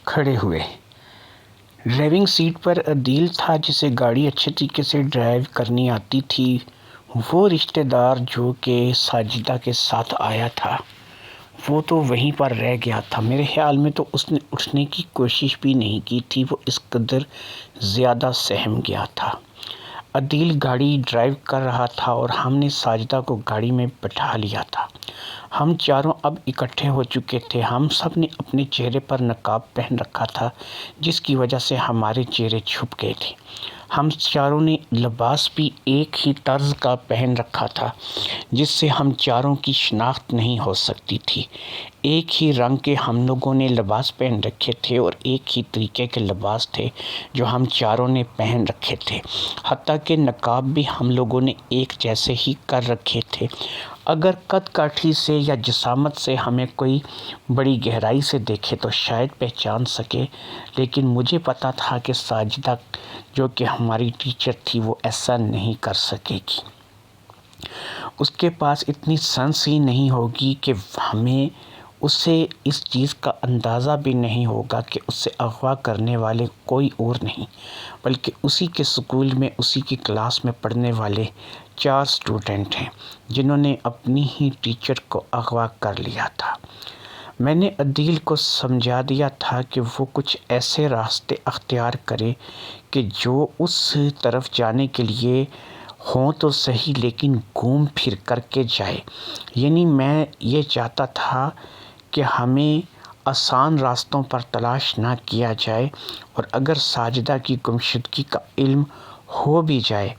کھڑے ہوئے۔ Driving seat پر عدیل تھا جسے گاڑی اچھے طریقے سے ڈرائیو کرنی آتی تھی۔ وہ رشتہ دار جو کہ ساجدہ کے ساتھ آیا تھا وہ تو وہیں پر رہ گیا تھا۔ میرے خیال میں تو اس نے اٹھنے کی کوشش بھی نہیں کی تھی، وہ اس قدر زیادہ سہم گیا تھا۔ عدیل گاڑی ڈرائیو کر رہا تھا اور ہم نے ساجدہ کو گاڑی میں بٹھا لیا تھا۔ ہم چاروں اب اکٹھے ہو چکے تھے۔ ہم سب نے اپنے چہرے پر نقاب پہن رکھا تھا جس کی وجہ سے ہمارے چہرے چھپ گئے تھے۔ ہم چاروں نے لباس بھی ایک ہی طرز کا پہن رکھا تھا جس سے ہم چاروں کی شناخت نہیں ہو سکتی تھی۔ ایک ہی رنگ کے ہم لوگوں نے لباس پہن رکھے تھے اور ایک ہی طریقے کے لباس تھے جو ہم چاروں نے پہن رکھے تھے۔ حتیٰ کہ نقاب بھی ہم لوگوں نے ایک جیسے ہی کر رکھے تھے۔ اگر قد کاٹھی سے یا جسامت سے ہمیں کوئی بڑی گہرائی سے دیکھے تو شاید پہچان سکے، لیکن مجھے پتا تھا کہ ساجدہ جو کہ ہماری ٹیچر تھی وہ ایسا نہیں کر سکے گی۔ اس کے پاس اتنی سنس ہی نہیں ہوگی کہ ہمیں اسے اس چیز کا اندازہ بھی نہیں ہوگا کہ اسے اغوا کرنے والے کوئی اور نہیں بلکہ اسی کے اسکول میں اسی کی کلاس میں پڑھنے والے 4 اسٹوڈنٹ ہیں جنہوں نے اپنی ہی ٹیچر کو اغوا کر لیا تھا۔ میں نے عدیل کو سمجھا دیا تھا کہ وہ کچھ ایسے راستے اختیار کرے کہ جو اس طرف جانے کے لیے ہوں تو صحیح لیکن گھوم پھر کر کے جائے۔ یعنی میں یہ چاہتا تھا کہ ہمیں آسان راستوں پر تلاش نہ کیا جائے، اور اگر ساجدہ کی گمشدگی کا علم ہو بھی جائے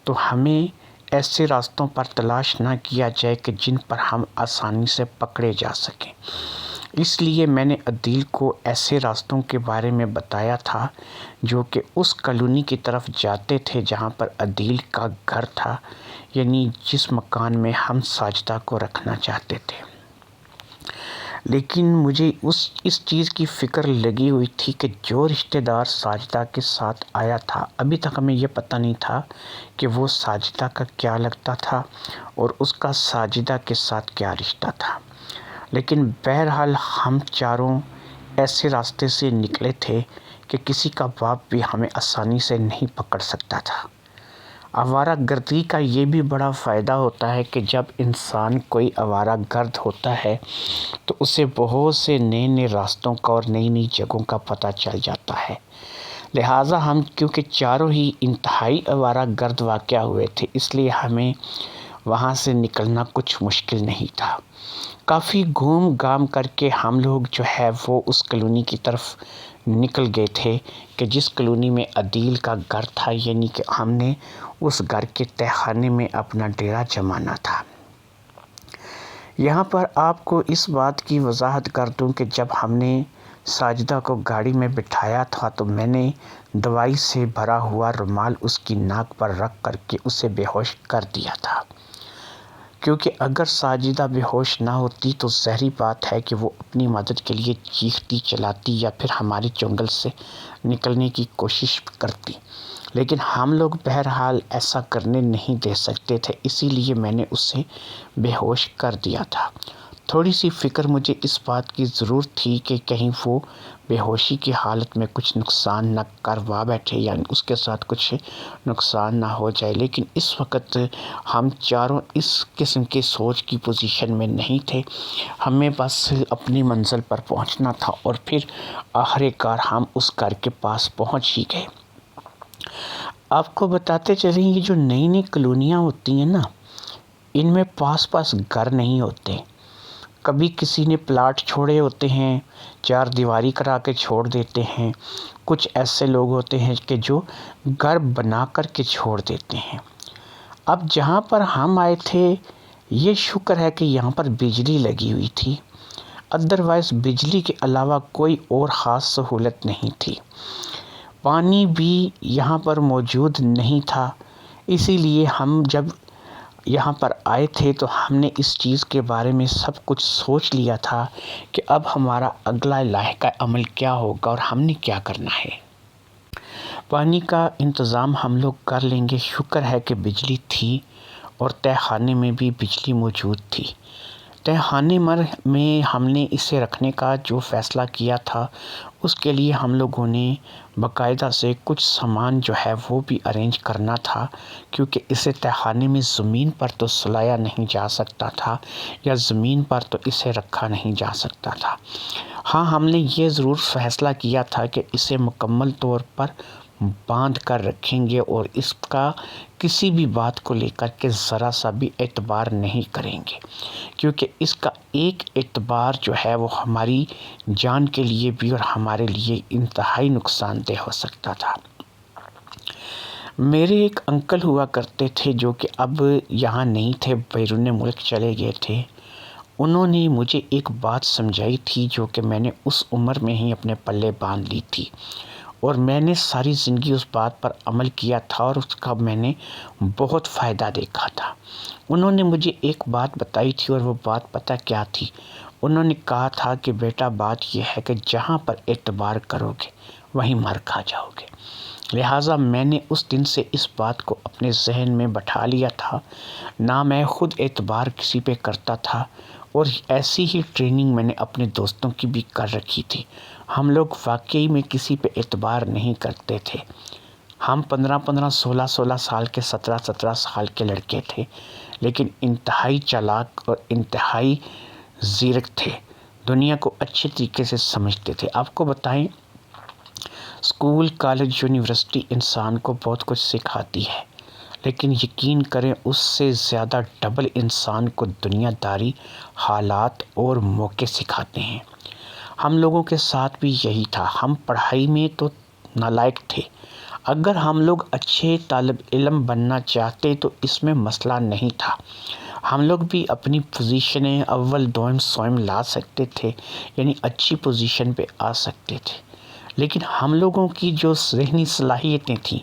تو ہمیں ایسے راستوں پر تلاش نہ کیا جائے کہ جن پر ہم آسانی سے پکڑے جا سکیں۔ اس لیے میں نے عدیل کو ایسے راستوں کے بارے میں بتایا تھا جو کہ اس کالونی کی طرف جاتے تھے جہاں پر عدیل کا گھر تھا، یعنی جس مکان میں ہم ساجدہ کو رکھنا چاہتے تھے۔ لیکن مجھے اس چیز کی فکر لگی ہوئی تھی کہ جو رشتہ دار ساجدہ کے ساتھ آیا تھا، ابھی تک ہمیں یہ پتہ نہیں تھا کہ وہ ساجدہ کا کیا لگتا تھا اور اس کا ساجدہ کے ساتھ کیا رشتہ تھا۔ لیکن بہرحال ہم چاروں ایسے راستے سے نکلے تھے کہ کسی کا باپ بھی ہمیں آسانی سے نہیں پکڑ سکتا تھا۔ آوارہ گردی کا یہ بھی بڑا فائدہ ہوتا ہے کہ جب انسان کوئی آوارہ گرد ہوتا ہے تو اسے بہت سے نئے نئے راستوں کا اور نئی نئی جگہوں کا پتہ چل جاتا ہے۔ لہٰذا ہم کیونکہ چاروں ہی انتہائی آوارہ گرد واقع ہوئے تھے، اس لیے ہمیں وہاں سے نکلنا کچھ مشکل نہیں تھا۔ کافی گھوم گھام کر کے ہم لوگ جو ہے وہ اس کالونی کی طرف نکل گئے تھے کہ جس کالونی میں عدیل کا گھر تھا، یعنی کہ ہم نے اس گھر کے تہہ خانے میں اپنا ڈیرا جمانا تھا۔ یہاں پر آپ کو اس بات کی وضاحت کر دوں کہ جب ہم نے ساجدہ کو گاڑی میں بٹھایا تھا تو میں نے دوائی سے بھرا ہوا رومال اس کی ناک پر رکھ کر کے اسے بے ہوش کر دیا تھا، کیونکہ اگر ساجدہ بے ہوش نہ ہوتی تو ظاہری بات ہے کہ وہ اپنی مدد کے لیے چیختی چلاتی یا پھر ہمارے چنگل سے نکلنے کی کوشش کرتی، لیکن ہم لوگ بہرحال ایسا کرنے نہیں دے سکتے تھے، اسی لیے میں نے اسے بے ہوش کر دیا تھا۔ تھوڑی سی فکر مجھے اس بات کی ضرور تھی کہ کہیں وہ بے ہوشی کی حالت میں کچھ نقصان نہ کروا بیٹھے، یعنی اس کے ساتھ کچھ نقصان نہ ہو جائے، لیکن اس وقت ہم چاروں اس قسم کے سوچ کی پوزیشن میں نہیں تھے۔ ہمیں بس اپنی منزل پر پہنچنا تھا اور پھر آخر کار ہم اس گھر کے پاس پہنچ ہی گئے۔ آپ کو بتاتے چلیں یہ جو نئی نئی کالونیاں ہوتی ہیں نا، ان میں پاس پاس گھر نہیں ہوتے۔ کبھی کسی نے پلاٹ چھوڑے ہوتے ہیں، 4 دیواری کرا کے چھوڑ دیتے ہیں، کچھ ایسے لوگ ہوتے ہیں کہ جو گھر بنا کر کے چھوڑ دیتے ہیں۔ اب جہاں پر ہم آئے تھے یہ شکر ہے کہ یہاں پر بجلی لگی ہوئی تھی، ادروائز بجلی کے علاوہ کوئی اور خاص سہولت نہیں تھی۔ پانی بھی یہاں پر موجود نہیں تھا، اسی لیے ہم جب یہاں پر آئے تھے تو ہم نے اس چیز کے بارے میں سب کچھ سوچ لیا تھا کہ اب ہمارا اگلا لاحقہ عمل کیا ہوگا اور ہم نے کیا کرنا ہے۔ پانی کا انتظام ہم لوگ کر لیں گے، شکر ہے کہ بجلی تھی اور تہہ خانے میں بھی بجلی موجود تھی، تہخانے میں ہم نے اسے رکھنے کا جو فیصلہ کیا تھا اس کے لیے ہم لوگوں نے باقاعدہ سے کچھ سامان جو ہے وہ بھی ارینج کرنا تھا، کیونکہ اسے تہخانے میں زمین پر تو سلایا نہیں جا سکتا تھا یا زمین پر تو اسے رکھا نہیں جا سکتا تھا۔ ہاں، ہم نے یہ ضرور فیصلہ کیا تھا کہ اسے مکمل طور پر باندھ کر رکھیں گے اور اس کا کسی بھی بات کو لے کر کے ذرا سا بھی اعتبار نہیں کریں گے، کیونکہ اس کا ایک اعتبار جو ہے وہ ہماری جان کے لیے بھی اور ہمارے لیے انتہائی نقصان دہ ہو سکتا تھا۔ میرے ایک انکل ہوا کرتے تھے جو کہ اب یہاں نہیں تھے، بیرون ملک چلے گئے تھے۔ انہوں نے مجھے ایک بات سمجھائی تھی جو کہ میں نے اس عمر میں ہی اپنے پلے باندھ لی تھی، اور میں نے ساری زندگی اس بات پر عمل کیا تھا اور اس کا میں نے بہت فائدہ دیکھا تھا۔ انہوں نے مجھے ایک بات بتائی تھی، اور وہ بات پتہ کیا تھی؟ انہوں نے کہا تھا کہ بیٹا، بات یہ ہے کہ جہاں پر اعتبار کرو گے وہیں مار کھا جاؤ گے۔ لہٰذا میں نے اس دن سے اس بات کو اپنے ذہن میں بٹھا لیا تھا، نہ میں خود اعتبار کسی پہ کرتا تھا، اور ایسی ہی ٹریننگ میں نے اپنے دوستوں کی بھی کر رکھی تھی۔ ہم لوگ واقعی میں کسی پہ اعتبار نہیں کرتے تھے۔ ہم 15 16 سال کے 17 سال کے لڑکے تھے، لیکن انتہائی چالاک اور انتہائی زیرک تھے، دنیا کو اچھے طریقے سے سمجھتے تھے۔ آپ کو بتائیں، اسکول، کالج، یونیورسٹی انسان کو بہت کچھ سکھاتی ہے، لیکن یقین کریں اس سے زیادہ ڈبل انسان کو دنیا داری، حالات اور موقع سکھاتے ہیں۔ ہم لوگوں کے ساتھ بھی یہی تھا۔ ہم پڑھائی میں تو نالائق تھے۔ اگر ہم لوگ اچھے طالب علم بننا چاہتے تو اس میں مسئلہ نہیں تھا، ہم لوگ بھی اپنی پوزیشنیں اول دوئم سوئم لا سکتے تھے، یعنی اچھی پوزیشن پہ آ سکتے تھے، لیکن ہم لوگوں کی جو ذہنی صلاحیتیں تھیں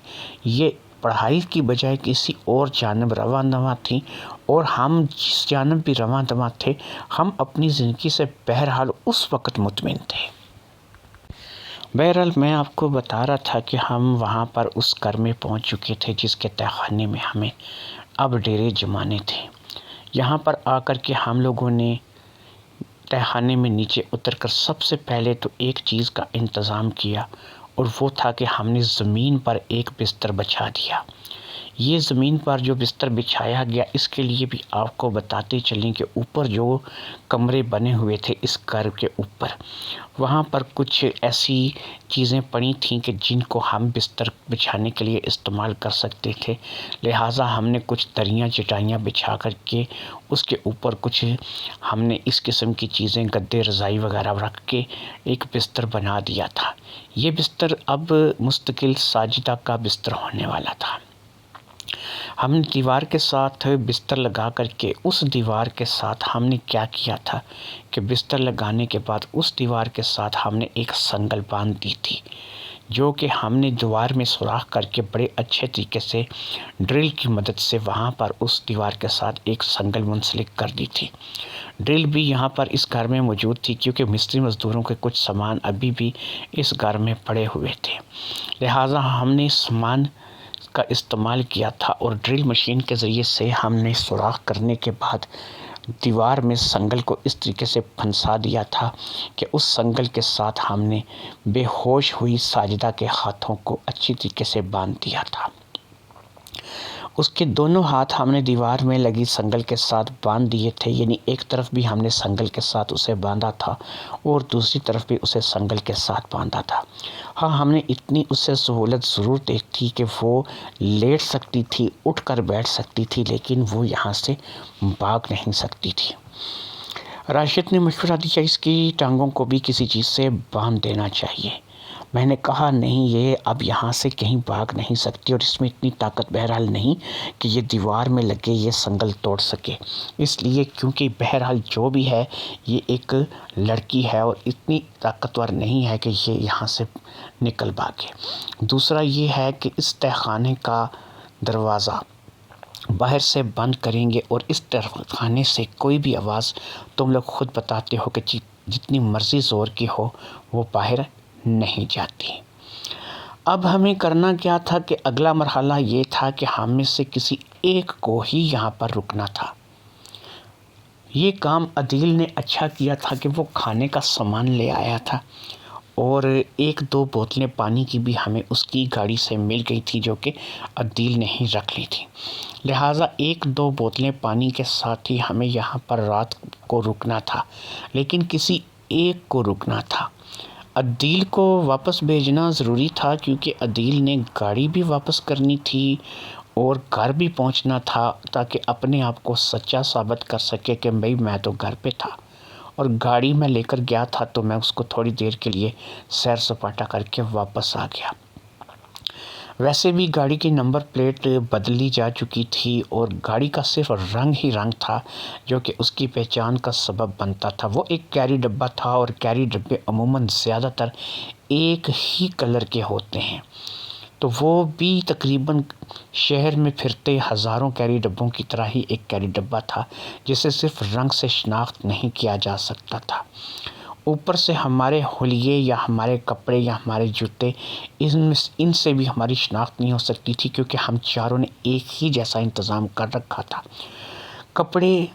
یہ پڑھائی کی بجائے کسی اور جانب رواں دواں تھیں، اور ہم جس جانب بھی رواں دواں تھے ہم اپنی زندگی سے بہرحال اس وقت مطمئن تھے۔ بہرحال میں آپ کو بتا رہا تھا کہ ہم وہاں پر اس گھر میں پہنچ چکے تھے جس کے تہخانے میں ہمیں اب ڈیرے جمانے تھے۔ یہاں پر آ کر کے ہم لوگوں نے تہخانے میں نیچے اتر کر سب سے پہلے تو ایک چیز کا انتظام کیا، اور وہ تھا کہ ہم نے زمین پر ایک بستر بچھا دیا۔ یہ زمین پر جو بستر بچھایا گیا اس کے لیے بھی آپ کو بتاتے چلیں کہ اوپر جو کمرے بنے ہوئے تھے اس گھر کے اوپر، وہاں پر کچھ ایسی چیزیں پڑی تھیں کہ جن کو ہم بستر بچھانے کے لیے استعمال کر سکتے تھے، لہٰذا ہم نے کچھ دریاں چٹائیاں بچھا کر کے اس کے اوپر کچھ ہم نے اس قسم کی چیزیں، گدے، رضائی وغیرہ رکھ کے ایک بستر بنا دیا تھا۔ یہ بستر اب مستقل ساجدہ کا بستر ہونے والا تھا۔ ہم نے دیوار کے ساتھ بستر لگا کر کے اس دیوار کے ساتھ ہم نے کیا کیا تھا کہ بستر لگانے کے بعد اس دیوار کے ساتھ ہم نے ایک سنگل باندھ دی تھی، جو کہ ہم نے دیوار میں سوراخ کر کے بڑے اچھے طریقے سے ڈرل کی مدد سے وہاں پر اس دیوار کے ساتھ ایک سنگل منسلک کر دی تھی۔ ڈرل بھی یہاں پر اس گھر میں موجود تھی، کیونکہ مستری مزدوروں کے کچھ سامان ابھی بھی اس گھر میں پڑے ہوئے تھے، لہٰذا ہم نے سامان کا استعمال کیا تھا، اور ڈرل مشین کے ذریعے سے ہم نے سوراخ کرنے کے بعد دیوار میں سنگل کو اس طریقے سے پھنسا دیا تھا کہ اس سنگل کے ساتھ ہم نے بے ہوش ہوئی ساجدہ کے ہاتھوں کو اچھی طریقے سے باندھ دیا تھا۔ اس کے دونوں ہاتھ ہم نے دیوار میں لگی سنگل کے ساتھ باندھ دیے تھے، یعنی ایک طرف بھی ہم نے سنگل کے ساتھ اسے باندھا تھا اور دوسری طرف بھی اسے سنگل کے ساتھ باندھا تھا۔ ہاں، ہم نے اتنی اسے سہولت ضرور دیکھی تھی کہ وہ لیٹ سکتی تھی، اٹھ کر بیٹھ سکتی تھی، لیکن وہ یہاں سے بھاگ نہیں سکتی تھی۔ راشد نے مشورہ دیا اس کی ٹانگوں کو بھی کسی چیز سے باندھ دینا چاہیے۔ میں نے کہا نہیں، یہ اب یہاں سے کہیں بھاگ نہیں سکتی، اور اس میں اتنی طاقت بہرحال نہیں کہ یہ دیوار میں لگے یہ سنگل توڑ سکے، اس لیے کیونکہ بہرحال جو بھی ہے یہ ایک لڑکی ہے اور اتنی طاقتور نہیں ہے کہ یہ یہاں سے نکل بھاگے۔ دوسرا یہ ہے کہ اس تہخانے کا دروازہ باہر سے بند کریں گے، اور اس تہخانے سے کوئی بھی آواز، تم لوگ خود بتاتے ہو کہ جتنی مرضی زور کی ہو وہ باہر نہیں جاتی۔ اب ہمیں کرنا کیا تھا کہ اگلا مرحلہ یہ تھا کہ ہم میں سے کسی ایک کو ہی یہاں پر رکنا تھا۔ یہ کام عدیل نے اچھا کیا تھا کہ وہ کھانے کا سامان لے آیا تھا اور 1-2 بوتلیں پانی کی بھی ہمیں اس کی گاڑی سے مل گئی تھی جو کہ عدیل نے ہی رکھ لی تھی، لہٰذا 1-2 بوتلیں پانی کے ساتھ ہی ہمیں یہاں پر رات کو رکنا تھا، لیکن کسی ایک کو رکنا تھا۔ عدیل کو واپس بھیجنا ضروری تھا کیونکہ عدیل نے گاڑی بھی واپس کرنی تھی اور گھر بھی پہنچنا تھا تاکہ اپنے آپ کو سچا ثابت کر سکے کہ بھئی میں تو گھر پہ تھا اور گاڑی میں لے کر گیا تھا تو میں اس کو تھوڑی دیر کے لیے سیر سپاٹا کر کے واپس آ گیا۔ ویسے بھی گاڑی کی نمبر پلیٹ بدلی جا چکی تھی اور گاڑی کا صرف رنگ ہی رنگ تھا جو کہ اس کی پہچان کا سبب بنتا تھا۔ وہ ایک کیری ڈبہ تھا اور کیری ڈبے عموماً زیادہ تر ایک ہی کلر کے ہوتے ہیں، تو وہ بھی تقریباً شہر میں پھرتے ہزاروں کیری ڈبوں کی طرح ہی ایک کیری ڈبہ تھا جسے صرف رنگ سے شناخت نہیں کیا جا سکتا تھا۔ اوپر سے ہمارے حلیے یا ہمارے کپڑے یا ہمارے جوتے ان سے بھی ہماری شناخت نہیں ہو سکتی تھی کیونکہ ہم چاروں نے ایک ہی جیسا انتظام کر رکھا تھا۔ کپڑے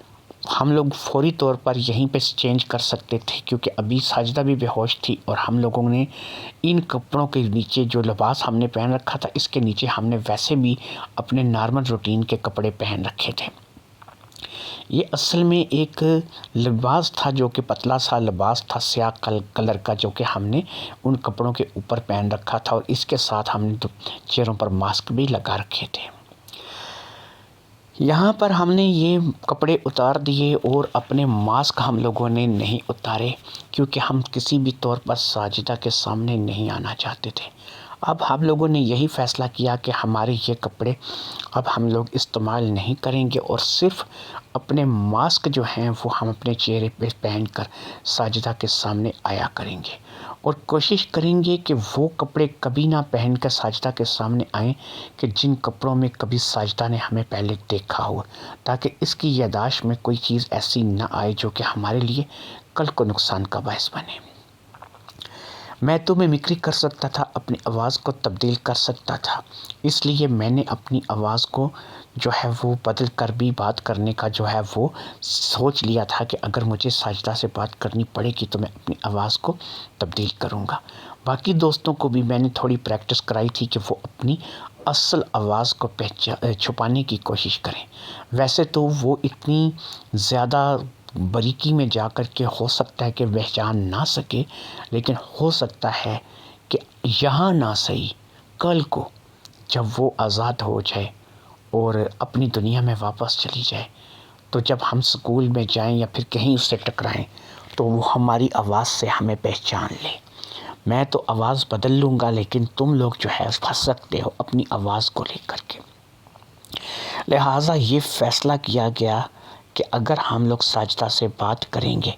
ہم لوگ فوری طور پر یہیں پہ چینج کر سکتے تھے کیونکہ ابھی ساجدہ بھی بے ہوش تھی اور ہم لوگوں نے ان کپڑوں کے نیچے جو لباس ہم نے پہن رکھا تھا اس کے نیچے ہم نے ویسے بھی اپنے نارمل روٹین کے کپڑے پہن رکھے تھے۔ یہ اصل میں ایک لباس تھا جو کہ پتلا سا لباس تھا سیاہ کلر کا جو کہ ہم نے ان کپڑوں کے اوپر پہن رکھا تھا اور اس کے ساتھ ہم نے چہروں پر ماسک بھی لگا رکھے تھے۔ یہاں پر ہم نے یہ کپڑے اتار دیے اور اپنے ماسک ہم لوگوں نے نہیں اتارے کیونکہ ہم کسی بھی طور پر ساجدہ کے سامنے نہیں آنا چاہتے تھے۔ اب ہم لوگوں نے یہی فیصلہ کیا کہ ہمارے یہ کپڑے اب ہم لوگ استعمال نہیں کریں گے اور صرف اپنے ماسک جو ہیں وہ ہم اپنے چہرے پہ پہن کر ساجدہ کے سامنے آیا کریں گے اور کوشش کریں گے کہ وہ کپڑے کبھی نہ پہن کر ساجدہ کے سامنے آئیں کہ جن کپڑوں میں کبھی ساجدہ نے ہمیں پہلے دیکھا ہو، تاکہ اس کی یادداشت میں کوئی چیز ایسی نہ آئے جو کہ ہمارے لیے کل کو نقصان کا باعث بنے۔ میں تو ممکری کر سکتا تھا، اپنی آواز کو تبدیل کر سکتا تھا، اس لیے میں نے اپنی آواز کو جو ہے وہ بدل کر بھی بات کرنے کا جو ہے وہ سوچ لیا تھا کہ اگر مجھے ساجدہ سے بات کرنی پڑے گی تو میں اپنی آواز کو تبدیل کروں گا۔ باقی دوستوں کو بھی میں نے تھوڑی پریکٹس کرائی تھی کہ وہ اپنی اصل آواز کو چھپانے کی کوشش کریں۔ ویسے تو وہ اتنی زیادہ باریکی میں جا کر کے ہو سکتا ہے کہ پہچان نہ سکے، لیکن ہو سکتا ہے کہ یہاں نہ صحیح کل کو جب وہ آزاد ہو جائے اور اپنی دنیا میں واپس چلی جائے تو جب ہم اسکول میں جائیں یا پھر کہیں اس سے ٹکرائیں تو وہ ہماری آواز سے ہمیں پہچان لے۔ میں تو آواز بدل لوں گا لیکن تم لوگ جو ہے پھنس سکتے ہو اپنی آواز کو لے کر کے۔ لہٰذا یہ فیصلہ کیا گیا کہ اگر ہم لوگ ساجدہ سے بات کریں گے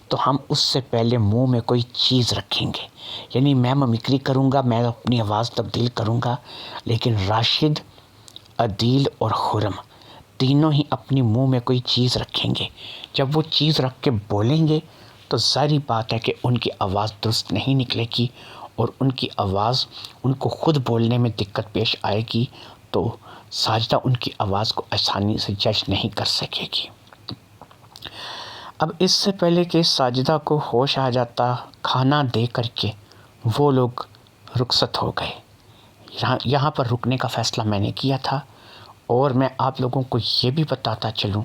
تو ہم اس سے پہلے منہ میں کوئی چیز رکھیں گے، یعنی میں ممکری کروں گا، میں اپنی آواز تبدیل کروں گا، لیکن راشد، عدیل اور خرم تینوں ہی اپنی منہ میں کوئی چیز رکھیں گے۔ جب وہ چیز رکھ کے بولیں گے تو ظاہری بات ہے کہ ان کی آواز درست نہیں نکلے گی اور ان کی آواز ان کو خود بولنے میں دقت پیش آئے گی تو ساجدہ ان کی آواز کو آسانی سے جج نہیں کر سکے گی۔ اب اس سے پہلے کہ ساجدہ کو ہوش آ جاتا، کھانا دے کر کے وہ لوگ رخصت ہو گئے۔ یہاں پر رکنے کا فیصلہ میں نے کیا تھا اور میں آپ لوگوں کو یہ بھی بتاتا چلوں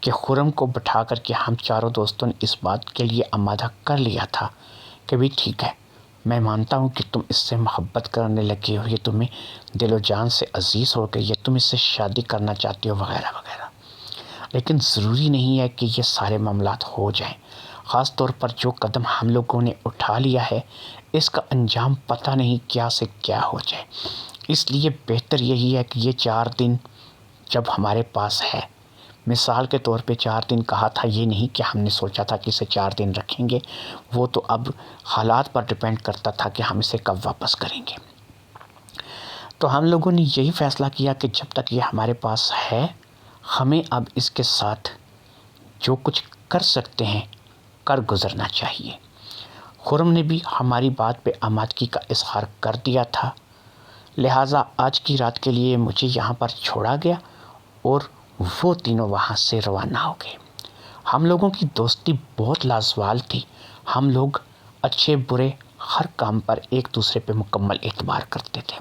کہ خرم کو بٹھا کر کے ہم چاروں دوستوں نے اس بات کے لیے آمادہ کر لیا تھا کہ بھی ٹھیک ہے، میں مانتا ہوں کہ تم اس سے محبت کرنے لگے ہو، یہ تمہیں دل و جان سے عزیز ہو گئی ہے، تم اس سے شادی کرنا چاہتے ہو وغیرہ وغیرہ، لیکن ضروری نہیں ہے کہ یہ سارے معاملات ہو جائیں۔ خاص طور پر جو قدم ہم لوگوں نے اٹھا لیا ہے اس کا انجام پتہ نہیں کیا سے کیا ہو جائے، اس لیے بہتر یہی ہے کہ یہ 4 دن جب ہمارے پاس ہے، مثال کے طور پہ 4 دن کہا تھا، یہ نہیں کہ ہم نے سوچا تھا کہ اسے 4 دن رکھیں گے، وہ تو اب حالات پر ڈیپینڈ کرتا تھا کہ ہم اسے کب واپس کریں گے۔ تو ہم لوگوں نے یہی فیصلہ کیا کہ جب تک یہ ہمارے پاس ہے ہمیں اب اس کے ساتھ جو کچھ کر سکتے ہیں کر گزرنا چاہیے۔ خرم نے بھی ہماری بات پہ آمادگی کا اظہار کر دیا تھا، لہٰذا آج کی رات کے لیے مجھے یہاں پر چھوڑا گیا اور وہ تینوں وہاں سے روانہ ہو گئے۔ ہم لوگوں کی دوستی بہت لازوال تھی. ہم لوگ اچھے برے ہر کام پر ایک دوسرے پہ مکمل اعتبار کرتے تھے.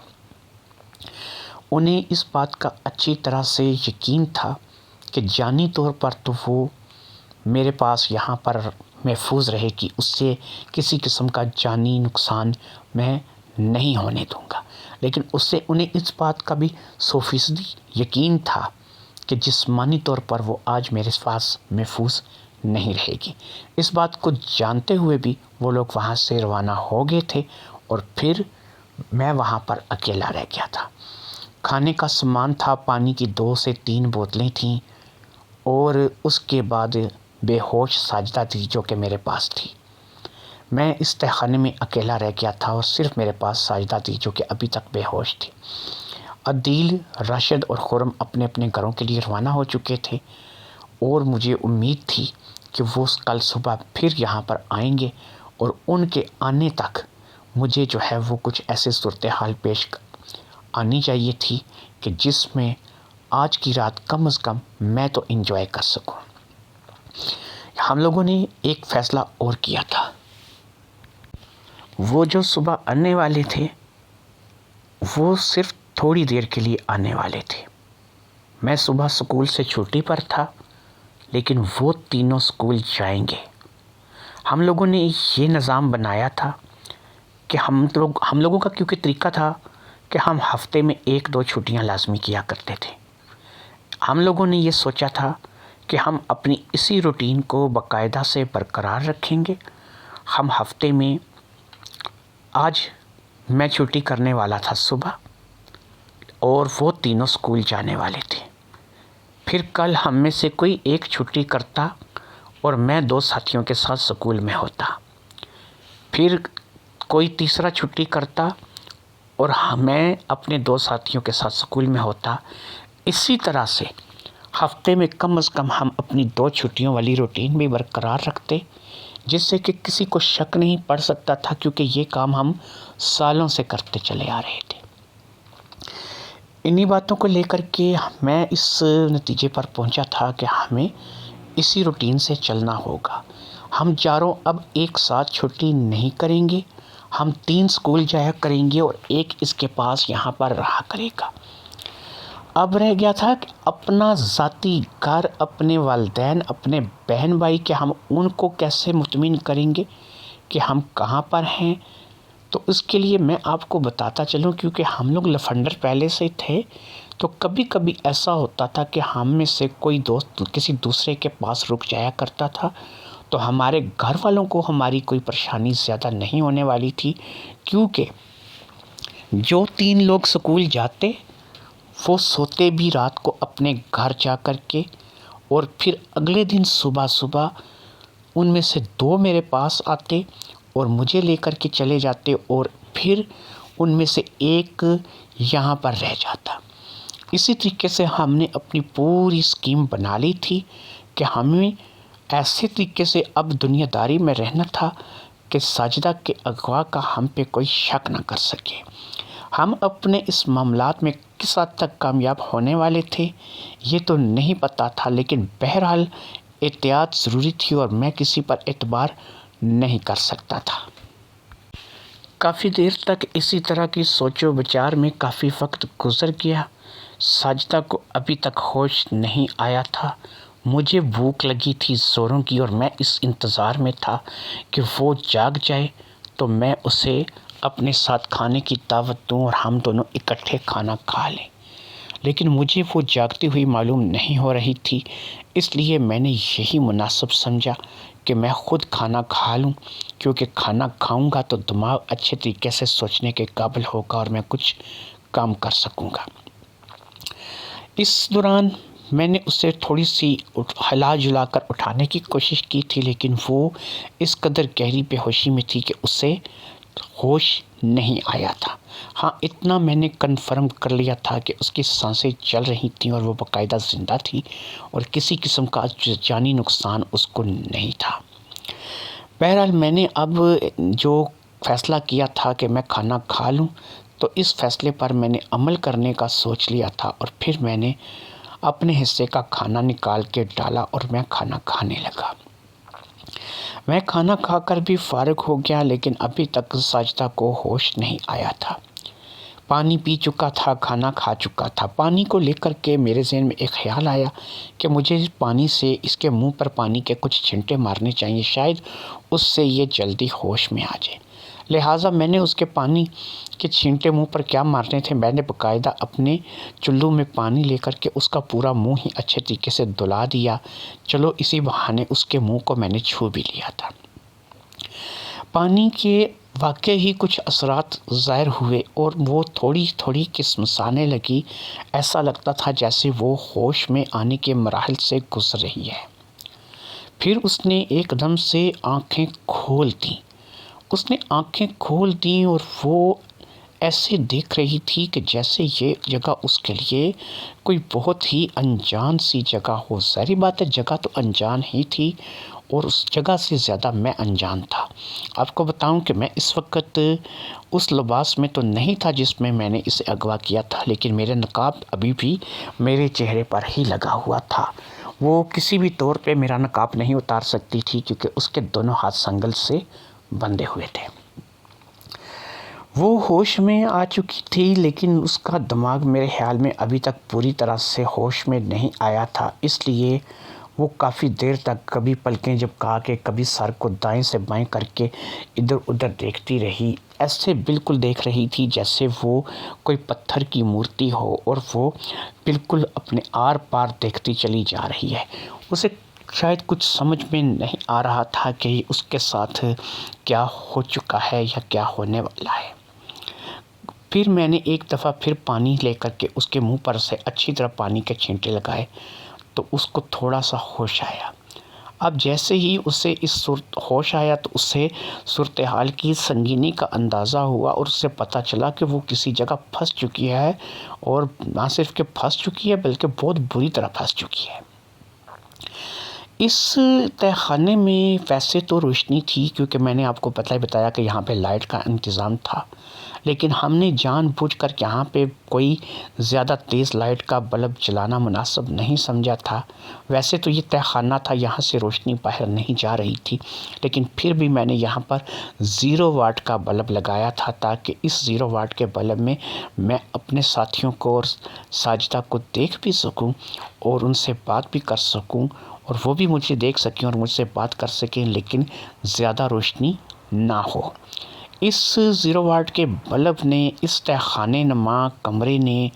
انہیں اس بات کا اچھی طرح سے یقین تھا کہ جانی طور پر تو وہ میرے پاس یہاں پر محفوظ رہے گی، اس سے کسی قسم کا جانی نقصان میں نہیں ہونے دوں گا. لیکن اس سے انہیں اس بات کا بھی 100% یقین تھا کہ جسمانی طور پر وہ آج میرے پاس محفوظ نہیں رہے گی. اس بات کو جانتے ہوئے بھی وہ لوگ وہاں سے روانہ ہو گئے تھے اور پھر میں وہاں پر اکیلا رہ گیا تھا. کھانے کا سامان تھا، پانی کی 2 سے 3 بوتلیں تھیں اور اس کے بعد بے ہوش ساجدہ تھی جو کہ میرے پاس تھی. میں اس تہخانے میں اکیلا رہ گیا تھا اور صرف میرے پاس ساجدہ تھی جو کہ ابھی تک بے ہوش تھی. عدیل، راشد اور خرم اپنے اپنے گھروں کے لیے روانہ ہو چکے تھے اور مجھے امید تھی کہ وہ کل صبح پھر یہاں پر آئیں گے اور ان کے آنے تک مجھے جو ہے وہ کچھ ایسے صورتحال پیش آنی چاہیے تھی کہ جس میں آج کی رات کم از کم میں تو انجوائے کر سکوں. ہم لوگوں نے ایک فیصلہ اور کیا تھا. وہ جو صبح آنے والے تھے وہ صرف تھوڑی دیر کے لیے آنے والے تھے. میں صبح اسکول سے چھٹی پر تھا لیکن وہ تینوں اسکول جائیں گے. ہم لوگوں نے یہ نظام بنایا تھا کہ ہم لوگوں کا کیونکہ طریقہ تھا کہ ہم ہفتے میں 1-2 چھٹیاں لازمی کیا کرتے تھے. ہم لوگوں نے یہ سوچا تھا کہ ہم اپنی اسی روٹین کو باقاعدہ سے برقرار رکھیں گے. ہم ہفتے میں آج میں چھٹی کرنے والا تھا صبح اور وہ تینوں اسکول جانے والے تھے. پھر کل ہم میں سے کوئی ایک چھٹی کرتا اور میں 2 ساتھیوں کے ساتھ اسکول میں ہوتا. پھر کوئی تیسرا چھٹی کرتا اور میں اپنے 2 ساتھیوں کے ساتھ اسکول میں ہوتا. اسی طرح سے ہفتے میں کم از کم ہم اپنی 2 چھٹیوں والی روٹین بھی برقرار رکھتے جس سے کہ کسی کو شک نہیں پڑ سکتا تھا کیونکہ یہ کام ہم سالوں سے کرتے چلے آ رہے تھے. انہی باتوں کو لے کر کے میں اس نتیجے پر پہنچا تھا کہ ہمیں اسی روٹین سے چلنا ہوگا. ہم چاروں اب ایک ساتھ چھٹی نہیں کریں گے. ہم 3 اسکول جایا کریں گے اور ایک اس کے پاس یہاں پر رہا کرے گا. اب رہ گیا تھا کہ اپنا ذاتی گھر، اپنے والدین، اپنے بہن بھائی کہ ہم ان کو کیسے مطمئن کریں گے کہ ہم کہاں پر ہیں. تو اس کے لیے میں آپ کو بتاتا چلوں کیونکہ ہم لوگ لفنڈر پہلے سے تھے تو کبھی کبھی ایسا ہوتا تھا کہ ہم میں سے کوئی دوست کسی دوسرے کے پاس رک جایا کرتا تھا تو ہمارے گھر والوں کو ہماری کوئی پریشانی زیادہ نہیں ہونے والی تھی کیونکہ جو 3 لوگ سکول جاتے وہ سوتے بھی رات کو اپنے گھر جا کر کے اور پھر اگلے دن صبح ان میں سے 2 میرے پاس آتے اور مجھے لے کر کے چلے جاتے اور پھر ان میں سے ایک یہاں پر رہ جاتا. اسی طریقے سے ہم نے اپنی پوری اسکیم بنا لی تھی کہ ہمیں ایسے طریقے سے اب دنیا داری میں رہنا تھا کہ ساجدہ کے اغوا کا ہم پہ کوئی شک نہ کر سکے. ہم اپنے اس معاملات میں کس حد تک کامیاب ہونے والے تھے یہ تو نہیں پتا تھا لیکن بہرحال احتیاط ضروری تھی اور میں کسی پر اعتبار نہیں کر سکتا تھا. کافی دیر تک اسی طرح کی سوچ و بچار میں کافی وقت گزر گیا. ساجدہ کو ابھی تک ہوش نہیں آیا تھا. مجھے بھوک لگی تھی زوروں کی اور میں اس انتظار میں تھا کہ وہ جاگ جائے تو میں اسے اپنے ساتھ کھانے کی دعوت دوں اور ہم دونوں اکٹھے کھانا کھا لیں. لیکن مجھے وہ جاگتی ہوئی معلوم نہیں ہو رہی تھی اس لیے میں نے یہی مناسب سمجھا کہ میں خود کھانا کھا لوں کیونکہ کھانا کھاؤں گا تو دماغ اچھے طریقے سے سوچنے کے قابل ہوگا اور میں کچھ کام کر سکوں گا. اس دوران میں نے اسے تھوڑی سی ہلا جلا کر اٹھانے کی کوشش کی تھی لیکن وہ اس قدر گہری بے ہوشی میں تھی کہ اسے ہوش نہیں آیا تھا. ہاں اتنا میں نے کنفرم کر لیا تھا کہ اس کی سانسیں چل رہی تھیں اور وہ باقاعدہ زندہ تھی اور کسی قسم کا جانی نقصان اس کو نہیں تھا. بہرحال میں نے اب جو فیصلہ کیا تھا کہ میں کھانا کھا لوں تو اس فیصلے پر میں نے عمل کرنے کا سوچ لیا تھا اور پھر میں نے اپنے حصے کا کھانا نکال کے ڈالا اور میں کھانا کھانے لگا۔ میں کھانا کھا کر بھی فارغ ہو گیا، لیکن ابھی تک ساجدہ کو ہوش نہیں آیا تھا۔ پانی پی چکا تھا، کھانا کھا چکا تھا۔ پانی کو لے کر کے میرے ذہن میں ایک خیال آیا کہ مجھے پانی سے اس کے منہ پر پانی کے کچھ چھینٹے مارنے چاہیے، شاید اس سے یہ جلدی ہوش میں آ جائے۔ لہٰذا میں نے اس کے پانی کے چھینٹے منہ پر کیا مارنے تھے، میں نے باقاعدہ اپنے چلو میں پانی لے کر کے اس کا پورا منہ ہی اچھے طریقے سے دھلا دیا۔ چلو اسی بہانے اس کے منہ کو میں نے چھو بھی لیا تھا۔ پانی کے واقعی ہی کچھ اثرات ظاہر ہوئے اور وہ تھوڑی تھوڑی کسمسانے لگی۔ ایسا لگتا تھا جیسے وہ ہوش میں آنے کے مراحل سے گزر رہی ہے۔ پھر اس نے ایک دم سے آنکھیں کھول دیں۔ اس نے آنکھیں کھول دیں اور وہ ایسے دیکھ رہی تھی کہ جیسے یہ جگہ اس کے لیے کوئی بہت ہی انجان سی جگہ ہو۔ ظاہری بات ہے، جگہ تو انجان ہی تھی اور اس جگہ سے زیادہ میں انجان تھا۔ آپ کو بتاؤں کہ میں اس وقت اس لباس میں تو نہیں تھا جس میں نے اسے اغوا کیا تھا، لیکن میرے نقاب ابھی بھی میرے چہرے پر ہی لگا ہوا تھا۔ وہ کسی بھی طور پہ میرا نقاب نہیں اتار سکتی تھی کیونکہ اس کے دونوں ہاتھ سنگل سے بندھے ہوئے تھے۔ وہ ہوش میں آ چکی تھی، لیکن اس کا دماغ میرے خیال میں ابھی تک پوری طرح سے ہوش میں نہیں آیا تھا، اس لیے وہ کافی دیر تک کبھی پلکیں جھپکا کے کبھی سر کو دائیں سے بائیں کر کے ادھر ادھر دیکھتی رہی۔ ایسے بالکل دیکھ رہی تھی جیسے وہ کوئی پتھر کی مورتی ہو اور وہ بالکل اپنے آر پار دیکھتی چلی جا رہی ہے۔ اسے شاید کچھ سمجھ میں نہیں آ رہا تھا کہ اس کے ساتھ کیا ہو چکا ہے یا کیا ہونے والا ہے۔ پھر میں نے ایک دفعہ پھر پانی لے کر کے اس کے منہ پر سے اچھی طرح پانی کے چھینٹے لگائے تو اس کو تھوڑا سا ہوش آیا۔ اب جیسے ہی اسے ہوش آیا تو اسے صورتحال کی سنگینی کا اندازہ ہوا اور اسے پتہ چلا کہ وہ کسی جگہ پھنس چکی ہے، اور نہ صرف کہ پھنس چکی ہے بلکہ بہت بری طرح پھنس چکی ہے۔ اس تہہ خانے میں ویسے تو روشنی تھی کیونکہ میں نے آپ کو بتایا کہ یہاں پہ لائٹ کا انتظام تھا، لیکن ہم نے جان بوجھ کر یہاں پہ کوئی زیادہ تیز لائٹ کا بلب جلانا مناسب نہیں سمجھا تھا۔ ویسے تو یہ تہہ خانہ تھا، یہاں سے روشنی باہر نہیں جا رہی تھی، لیکن پھر بھی میں نے یہاں پر 0 واٹ کا بلب لگایا تھا تاکہ اس 0 واٹ کے بلب میں میں اپنے ساتھیوں کو اور ساجدہ کو دیکھ بھی سکوں اور ان سے بات بھی کر سکوں اور وہ بھی مجھے دیکھ سکیں اور مجھ سے بات کر سکیں، لیکن زیادہ روشنی نہ ہو۔ اس 0 واٹ کے بلب نے، اس تہہ خانے نما کمرے نے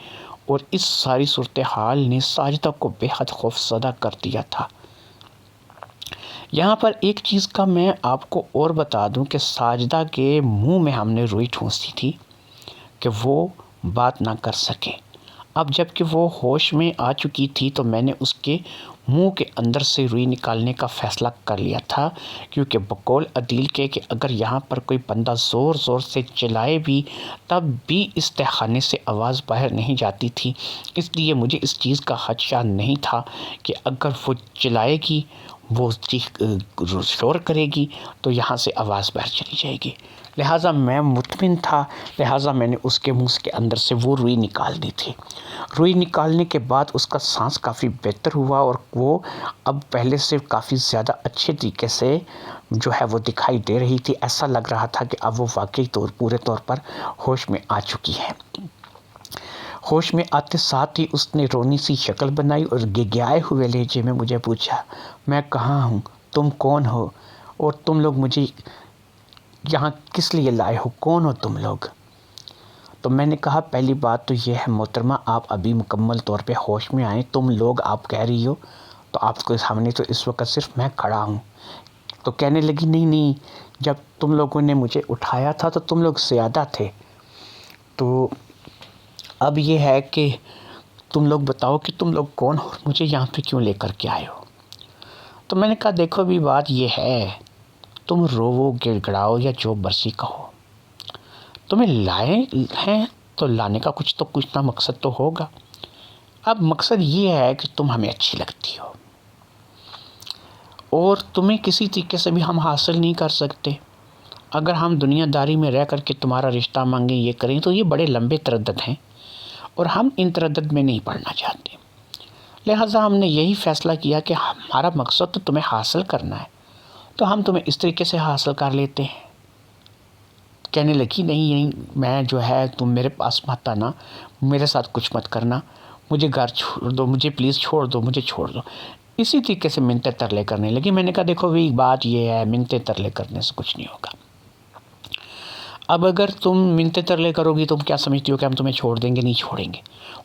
اور اس ساری صورتحال نے ساجدہ کو بے حد خوفزدہ کر دیا تھا۔ یہاں پر ایک چیز کا میں آپ کو اور بتا دوں کہ ساجدہ کے منہ میں ہم نے روئی ٹھونسی تھی کہ وہ بات نہ کر سکے۔ اب جب کہ وہ ہوش میں آ چکی تھی تو میں نے اس کے منہ کے اندر سے روئی نکالنے کا فیصلہ کر لیا تھا، کیونکہ بقول عدیل کے کہ اگر یہاں پر کوئی بندہ زور زور سے چلائے بھی تب بھی اس تہہ خانے سے آواز باہر نہیں جاتی تھی، اس لیے مجھے اس چیز کا خدشہ نہیں تھا کہ اگر وہ چلائے گی، وہ شور کرے گی تو یہاں سے آواز باہر چلی جائے گی۔ لہٰذا میں مطمئن تھا، لہٰذا میں نے اس کے منہ کے اندر سے وہ روئی نکال دی تھی۔ روئی نکالنے کے بعد اس کا سانس کافی بہتر ہوا اور وہ اب پہلے سے کافی زیادہ اچھے طریقے سے جو ہے وہ دکھائی دے رہی تھی۔ ایسا لگ رہا تھا کہ اب وہ واقعی پورے طور پر ہوش میں آ چکی ہے۔ ہوش میں آتے ساتھ ہی اس نے رونی سی شکل بنائی اور گگیائے ہوئے لہجے میں مجھے پوچھا، میں کہاں ہوں؟ تم کون ہو؟ اور تم لوگ مجھے یہاں کس لیے لائے ہو؟ کون ہو تم لوگ؟ تو میں نے کہا پہلی بات تو یہ ہے محترمہ، آپ ابھی مکمل طور پہ ہوش میں آئیں، تم لوگ آپ کہہ رہی ہو تو آپ کو سامنے تو اس وقت صرف میں کھڑا ہوں۔ تو کہنے لگی نہیں، جب تم لوگوں نے مجھے اٹھایا تھا تو تم لوگ زیادہ تھے، تو اب یہ ہے کہ تم لوگ بتاؤ کہ تم لوگ کون ہو، مجھے یہاں پہ کیوں لے کر کے آئے ہو؟ تو میں نے کہا دیکھو بھی بات یہ ہے، تم روو گڑ گڑاؤ یا جو برسی کہو، تمہیں لائے ہیں تو لانے کا کچھ نہ مقصد تو ہوگا۔ اب مقصد یہ ہے کہ تم ہمیں اچھی لگتی ہو اور تمہیں کسی طریقے سے بھی ہم حاصل نہیں کر سکتے۔ اگر ہم دنیا داری میں رہ کر کے تمہارا رشتہ مانگیں، یہ کریں، تو یہ بڑے لمبے تردد ہیں اور ہم ان تردد میں نہیں پڑنا چاہتے۔ لہٰذا ہم نے یہی فیصلہ کیا کہ ہمارا مقصد تو تمہیں حاصل کرنا ہے، تو ہم تمہیں اس طریقے سے حاصل کر لیتے ہیں۔ کہنے لگی نہیں میں جو ہے تم میرے پاس مت آنا، میرے ساتھ کچھ مت کرنا، مجھے گھر چھوڑ دو، مجھے پلیز چھوڑ دو، مجھے چھوڑ دو۔ اسی طریقے سے منتیں ترلے کرنے لگی۔ میں نے کہا دیکھو بھی بات یہ ہے، منتیں ترلے کرنے سے کچھ نہیں ہوگا۔ اب اگر تم منتیں ترلے کرو گی، تم کیا سمجھتی ہو کہ ہم تمہیں چھوڑ دیں گے؟ نہیں چھوڑیں گے۔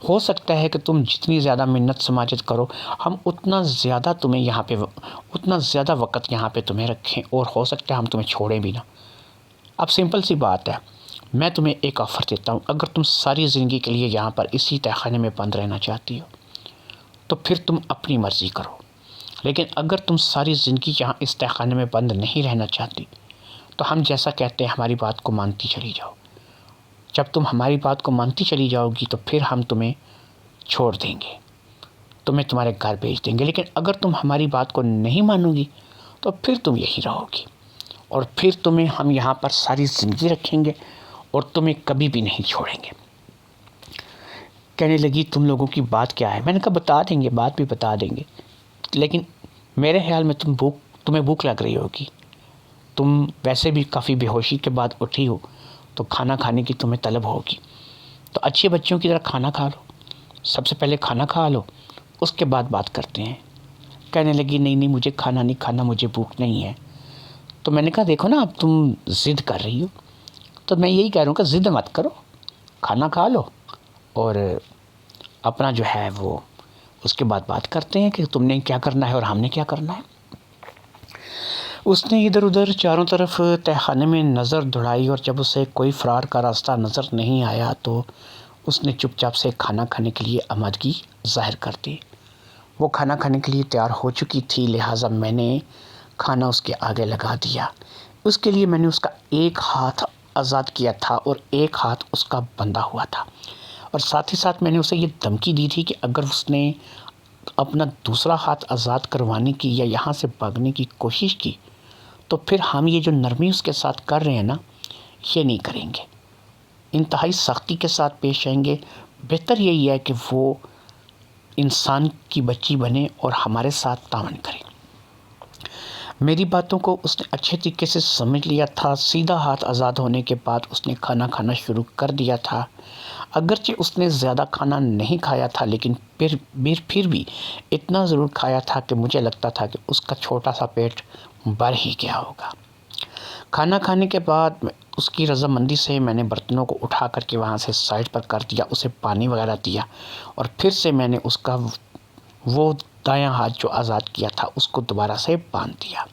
ہو سکتا ہے کہ تم جتنی زیادہ منت سماجت کرو، ہم اتنا زیادہ وقت یہاں پہ تمہیں رکھیں، اور ہو سکتا ہے ہم تمہیں چھوڑیں بھی نہ۔ اب سمپل سی بات ہے، میں تمہیں ایک آفر دیتا ہوں، اگر تم ساری زندگی کے لیے یہاں پر اسی تہہ خانے میں بند رہنا چاہتی ہو تو پھر تم اپنی مرضی کرو، لیکن اگر تم ساری زندگی یہاں اس تہہ خانے میں بند نہیں رہنا چاہتی تو ہم جیسا کہتے ہیں ہماری بات کو مانتی چلی جاؤ۔ جب تم ہماری بات کو مانتی چلی جاؤ گی تو پھر ہم تمہیں چھوڑ دیں گے، تمہیں تمہارے گھر بھیج دیں گے، لیکن اگر تم ہماری بات کو نہیں مانو گی تو پھر تم یہی رہو گی، اور پھر تمہیں ہم یہاں پر ساری زندگی رکھیں گے اور تمہیں کبھی بھی نہیں چھوڑیں گے۔ کہنے لگی تم لوگوں کی بات کیا ہے؟ میں نے کہا بتا دیں گے، بات بھی بتا دیں گے، لیکن میرے خیال میں تمہیں بھوک لگ رہی ہوگی، تم ویسے بھی کافی بے ہوشی کے بعد اٹھی ہو تو کھانا کھانے کی تمہیں طلب ہوگی، تو اچھے بچوں کی طرح کھانا کھا لو، سب سے پہلے کھانا کھا لو، اس کے بعد بات کرتے ہیں۔ کہنے لگی نہیں مجھے کھانا نہیں کھانا، مجھے بھوک نہیں ہے۔ تو میں نے کہا دیکھو نا اب تم ضد کر رہی ہو، تو میں یہی کہہ رہا ہوں کہ ضد مت کرو، کھانا کھا لو اور اپنا جو ہے وہ اس کے بعد بات کرتے ہیں کہ تم نے کیا کرنا ہے اور ہم نے کیا کرنا ہے۔ اس نے ادھر ادھر چاروں طرف تہہ خانے میں نظر دوڑائی، اور جب اسے کوئی فرار کا راستہ نظر نہیں آیا تو اس نے چپ چاپ سے کھانا کھانے کے لیے آمادگی ظاہر کر دی۔ وہ کھانا کھانے کے لیے تیار ہو چکی تھی، لہٰذا میں نے کھانا اس کے آگے لگا دیا۔ اس کے لیے میں نے اس کا ایک ہاتھ آزاد کیا تھا اور ایک ہاتھ اس کا بندھا ہوا تھا، اور ساتھ ہی ساتھ میں نے اسے یہ دھمکی دی تھی کہ اگر اس نے اپنا دوسرا ہاتھ آزاد کروانے کی یا یہاں سے بھاگنے کی کوشش کی تو پھر ہم یہ جو نرمی اس کے ساتھ کر رہے ہیں نا، یہ نہیں کریں گے، انتہائی سختی کے ساتھ پیش آئیں گے۔ بہتر یہی ہے کہ وہ انسان کی بچی بنے اور ہمارے ساتھ تعاون کرے۔ میری باتوں کو اس نے اچھے طریقے سے سمجھ لیا تھا۔ سیدھا ہاتھ آزاد ہونے کے بعد اس نے کھانا کھانا شروع کر دیا تھا۔ اگرچہ اس نے زیادہ کھانا نہیں کھایا تھا، لیکن پھر بھی اتنا ضرور کھایا تھا کہ مجھے لگتا تھا کہ اس کا چھوٹا سا پیٹ بھر ہی گیا ہوگا۔ کھانا کھانے کے بعد اس کی رضامندی سے میں نے برتنوں کو اٹھا کر کے وہاں سے سائڈ پر کر دیا، اسے پانی وغیرہ دیا، اور پھر سے میں نے اس کا وہ دایاں ہاتھ جو آزاد کیا تھا اس کو دوبارہ سے باندھ دیا۔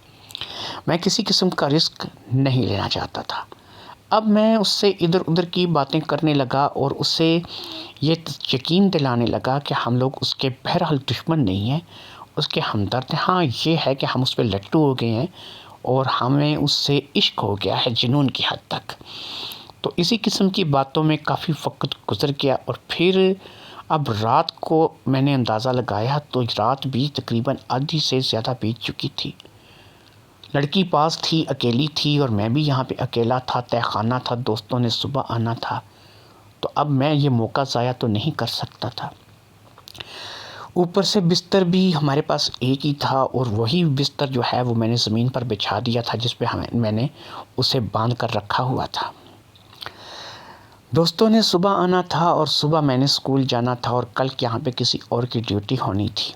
میں کسی قسم کا رسک نہیں لینا چاہتا تھا۔ اب میں اس سے ادھر ادھر کی باتیں کرنے لگا اور اسے یہ یقین دلانے لگا کہ ہم لوگ اس کے بہرحال دشمن نہیں ہیں، اس کے ہمدرد ہیں۔ ہاں یہ ہے کہ ہم اس پہ لٹو ہو گئے ہیں اور ہمیں اس سے عشق ہو گیا ہے جنون کی حد تک۔ تو اسی قسم کی باتوں میں کافی وقت گزر گیا، اور پھر اب رات کو میں نے اندازہ لگایا تو رات بھی تقریباً آدھی سے زیادہ بیت چکی تھی۔ لڑکی پاس تھی، اکیلی تھی، اور میں بھی یہاں پہ اکیلا تھا، تہہ خانہ تھا، دوستوں نے صبح آنا تھا، تو اب میں یہ موقع ضائع تو نہیں کر سکتا تھا۔ اوپر سے بستر بھی ہمارے پاس ایک ہی تھا، اور وہی بستر جو ہے وہ میں نے زمین پر بچھا دیا تھا جس پہ میں نے اسے باندھ کر رکھا ہوا تھا۔ دوستوں نے صبح آنا تھا اور صبح میں نے اسکول جانا تھا، اور کل یہاں پہ کسی اور کی ڈیوٹی ہونی تھی۔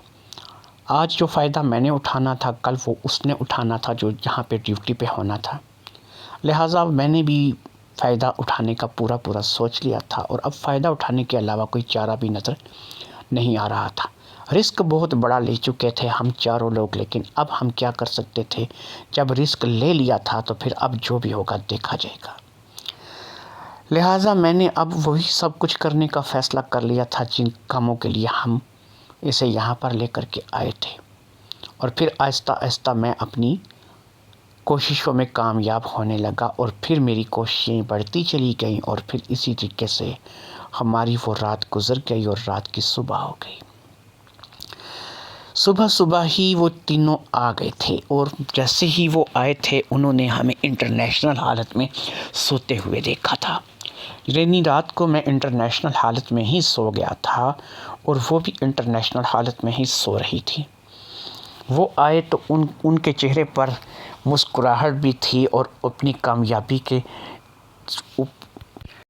آج جو فائدہ میں نے اٹھانا تھا کل وہ اس نے اٹھانا تھا جو جہاں پہ ڈیوٹی پہ ہونا تھا، لہٰذا میں نے بھی فائدہ اٹھانے کا پورا سوچ لیا تھا، اور اب فائدہ اٹھانے کے علاوہ کوئی چارہ بھی نظر نہیں آ رہا تھا۔ رسک بہت بڑا لے چکے تھے ہم چاروں لوگ، لیکن اب ہم کیا کر سکتے تھے؟ جب رسک لے لیا تھا تو پھر اب جو بھی ہوگا دیکھا جائے گا۔ لہٰذا میں نے اب وہی سب کچھ کرنے کا فیصلہ کر لیا تھا جن کاموں کے لیے ہم اسے یہاں پر لے کر کے آئے تھے، اور پھر آہستہ آہستہ میں اپنی کوششوں میں کامیاب ہونے لگا، اور پھر میری کوششیں بڑھتی چلی گئیں، اور پھر اسی طریقے سے ہماری وہ رات گزر گئی اور رات کی صبح ہو گئی۔ صبح ہی وہ تینوں آ گئے تھے، اور جیسے ہی وہ آئے تھے انہوں نے ہمیں انٹرنیشنل حالت میں سوتے ہوئے دیکھا تھا۔ یعنی رات کو میں انٹرنیشنل حالت میں ہی سو گیا تھا اور وہ بھی انٹرنیشنل حالت میں ہی سو رہی تھی۔ وہ آئے تو ان کے چہرے پر مسکراہٹ بھی تھی اور اپنی کامیابی کے